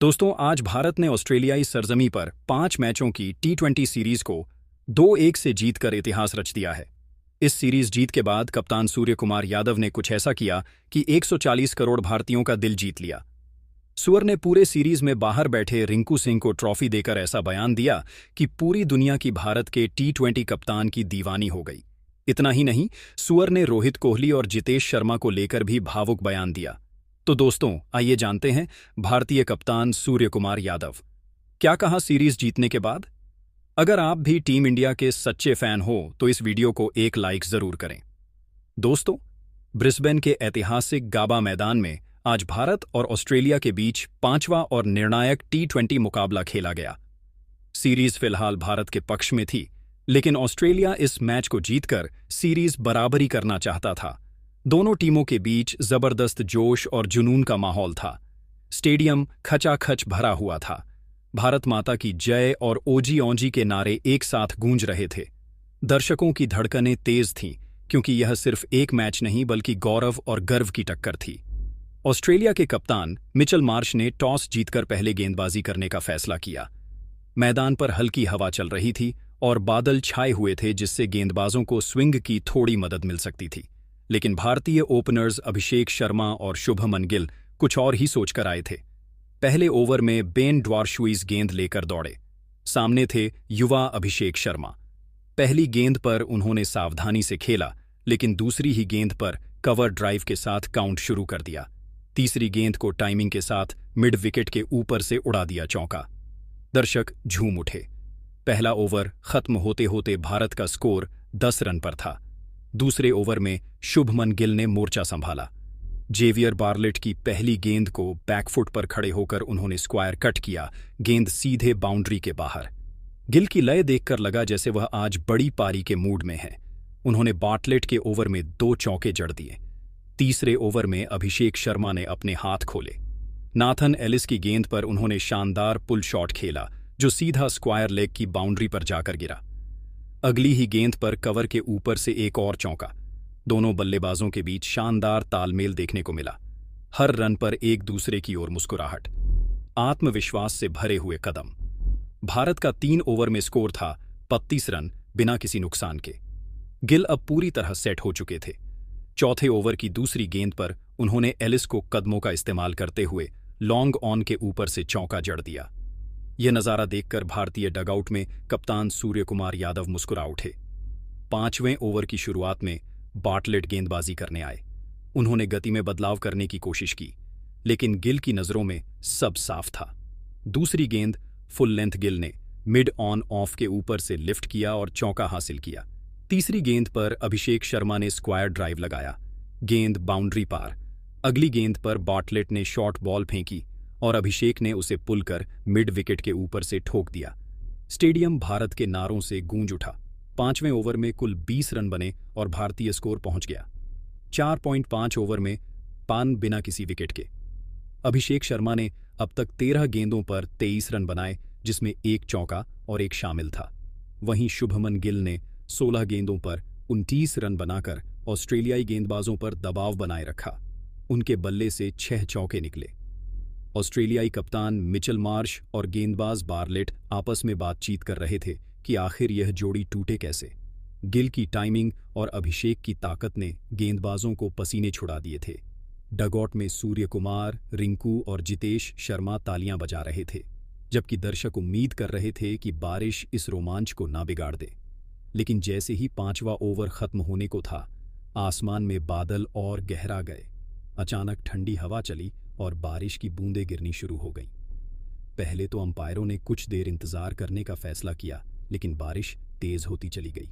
दोस्तों, आज भारत ने ऑस्ट्रेलियाई सरजमी पर 5 मैचों की टी20 सीरीज को 2-1 से जीतकर इतिहास रच दिया है। इस सीरीज जीत के बाद कप्तान सूर्य कुमार यादव ने कुछ ऐसा किया कि 140 करोड़ भारतीयों का दिल जीत लिया। सूर्य ने पूरे सीरीज में बाहर बैठे रिंकू सिंह को ट्रॉफी देकर ऐसा बयान दिया कि पूरी दुनिया की भारत के टी20 कप्तान की दीवानी हो गई। इतना ही नहीं, सूर्य ने रोहित कोहली और जितेश शर्मा को लेकर भी भावुक बयान दिया। तो दोस्तों, आइए जानते हैं भारतीय कप्तान सूर्य कुमार यादव क्या कहा सीरीज जीतने के बाद। अगर आप भी टीम इंडिया के सच्चे फैन हो तो इस वीडियो को एक लाइक जरूर करें। दोस्तों, ब्रिस्बेन के ऐतिहासिक गाबा मैदान में आज भारत और ऑस्ट्रेलिया के बीच 5वां और निर्णायक टी20 मुकाबला खेला गया। सीरीज फिलहाल भारत के पक्ष में थी, लेकिन ऑस्ट्रेलिया इस मैच को जीतकर सीरीज बराबरी करना चाहता था। दोनों टीमों के बीच जबरदस्त जोश और जुनून का माहौल था। स्टेडियम खचाखच भरा हुआ था। भारत माता की जय और ओजी ओंजी के नारे एक साथ गूंज रहे थे। दर्शकों की धड़कनें तेज थीं, क्योंकि यह सिर्फ एक मैच नहीं बल्कि गौरव और गर्व की टक्कर थी। ऑस्ट्रेलिया के कप्तान मिचेल मार्श ने टॉस जीतकर पहले गेंदबाजी करने का फैसला किया। मैदान पर हल्की हवा चल रही थी और बादल छाए हुए थे, जिससे गेंदबाजों को स्विंग की थोड़ी मदद मिल सकती थी। लेकिन भारतीय ओपनर्स अभिषेक शर्मा और शुभमन गिल कुछ और ही सोचकर आए थे। पहले ओवर में बेन ड्वार्शुइज गेंद लेकर दौड़े। सामने थे युवा अभिषेक शर्मा। पहली गेंद पर उन्होंने सावधानी से खेला, लेकिन दूसरी ही गेंद पर कवर ड्राइव के साथ काउंट शुरू कर दिया। तीसरी गेंद को टाइमिंग के साथ मिड विकेट के ऊपर से उड़ा दिया चौका। दर्शक झूम उठे। पहला ओवर खत्म होते होते भारत का स्कोर 10 रन पर था। दूसरे ओवर में शुभमन गिल ने मोर्चा संभाला। जेवियर बार्लेट की पहली गेंद को बैकफुट पर खड़े होकर उन्होंने स्क्वायर कट किया। गेंद सीधे बाउंड्री के बाहर। गिल की लय देखकर लगा जैसे वह आज बड़ी पारी के मूड में है। उन्होंने बार्टलेट के ओवर में 2 चौके जड़ दिए। तीसरे ओवर में अभिषेक शर्मा ने अपने हाथ खोले। नाथन एलिस की गेंद पर उन्होंने शानदार पुल शॉट खेला, जो सीधा स्क्वायर लेग की बाउंड्री पर जाकर गिरा। अगली ही गेंद पर कवर के ऊपर से एक और चौका। दोनों बल्लेबाजों के बीच शानदार तालमेल देखने को मिला। हर रन पर एक दूसरे की ओर मुस्कुराहट, आत्मविश्वास से भरे हुए कदम। भारत का 3 ओवर में स्कोर था 32 रन, बिना किसी नुकसान के। गिल अब पूरी तरह सेट हो चुके थे। चौथे ओवर की दूसरी गेंद पर उन्होंने एलिस को कदमों का इस्तेमाल करते हुए लॉन्ग ऑन के ऊपर से चौका जड़ दिया। यह नज़ारा देखकर भारतीय डगआउट में कप्तान सूर्य कुमार यादव मुस्कुरा उठे। 5वें ओवर की शुरुआत में बार्टलेट गेंदबाजी करने आए। उन्होंने गति में बदलाव करने की कोशिश की, लेकिन गिल की नज़रों में सब साफ था। दूसरी गेंद फुल लेंथ गिल ने मिड ऑन ऑफ के ऊपर से लिफ्ट किया और चौका हासिल किया। तीसरी गेंद पर अभिषेक शर्मा ने स्क्वायर ड्राइव लगाया। गेंद बाउंड्री पार। अगली गेंद पर बार्टलेट ने शॉर्ट बॉल फेंकी और अभिषेक ने उसे पुल कर मिड विकेट के ऊपर से ठोक दिया। स्टेडियम भारत के नारों से गूंज उठा। 5वें ओवर में कुल 20 रन बने और भारतीय स्कोर पहुंच गया 4.5 ओवर में पान बिना किसी विकेट के। अभिषेक शर्मा ने अब तक 13 गेंदों पर 23 रन बनाए, जिसमें एक चौका और एक शामिल था। वहीं शुभमन गिल ने 16 गेंदों पर 29 रन बनाकर ऑस्ट्रेलियाई गेंदबाजों पर दबाव बनाए रखा। उनके बल्ले से 6 चौके निकले। ऑस्ट्रेलियाई कप्तान मिचेल मार्श और गेंदबाज बार्लेट आपस में बातचीत कर रहे थे कि आखिर यह जोड़ी टूटे कैसे। गिल की टाइमिंग और अभिषेक की ताकत ने गेंदबाजों को पसीने छुड़ा दिए थे। डगआउट में सूर्य कुमार, रिंकू और जितेश शर्मा तालियां बजा रहे थे, जबकि दर्शक उम्मीद कर रहे थे कि बारिश इस रोमांच को ना बिगाड़ दे। लेकिन जैसे ही 5वां ओवर खत्म होने को था, आसमान में बादल और गहरा गए। अचानक ठंडी हवा चली और बारिश की बूंदें गिरनी शुरू हो गईं। पहले तो अंपायरों ने कुछ देर इंतजार करने का फैसला किया, लेकिन बारिश तेज होती चली गई।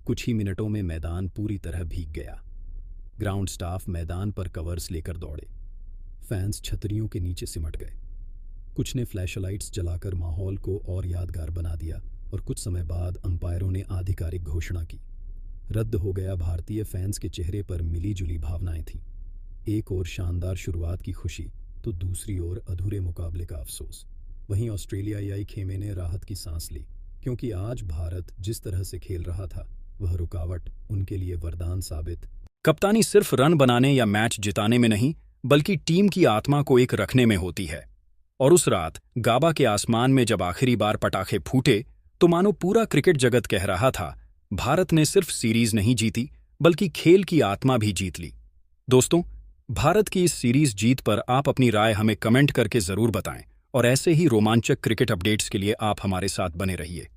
कुछ ही मिनटों में मैदान पूरी तरह भीग गया। ग्राउंड स्टाफ मैदान पर कवर्स लेकर दौड़े। फैंस छतरियों के नीचे सिमट गए। कुछ ने फ्लैशलाइट्स जलाकर माहौल को और यादगार बना दिया और कुछ समय बाद अंपायरों ने आधिकारिक घोषणा की। रद्द हो गया। भारतीय फैंस के चेहरे पर मिली-जुली भावनाएं थीं। एक ओर शानदार शुरुआत की खुशी, तो दूसरी ओर अधूरे मुकाबले का अफसोस। वहीं ऑस्ट्रेलियाई खेमे ने राहत की सांस ली, क्योंकि आज भारत जिस तरह से खेल रहा था, वह रुकावट उनके लिए वरदान साबित। कप्तानी सिर्फ रन बनाने या मैच जिताने में नहीं, बल्कि टीम की आत्मा को एक रखने में होती है। और उस रात गाबा के आसमान में जब आखिरी बार पटाखे फूटे तो मानो पूरा क्रिकेट जगत कह रहा था, भारत ने सिर्फ सीरीज नहीं जीती बल्कि खेल की आत्मा भी जीत ली। दोस्तों, भारत की इस सीरीज जीत पर आप अपनी राय हमें कमेंट करके जरूर बताएं और ऐसे ही रोमांचक क्रिकेट अपडेट्स के लिए आप हमारे साथ बने रहिए।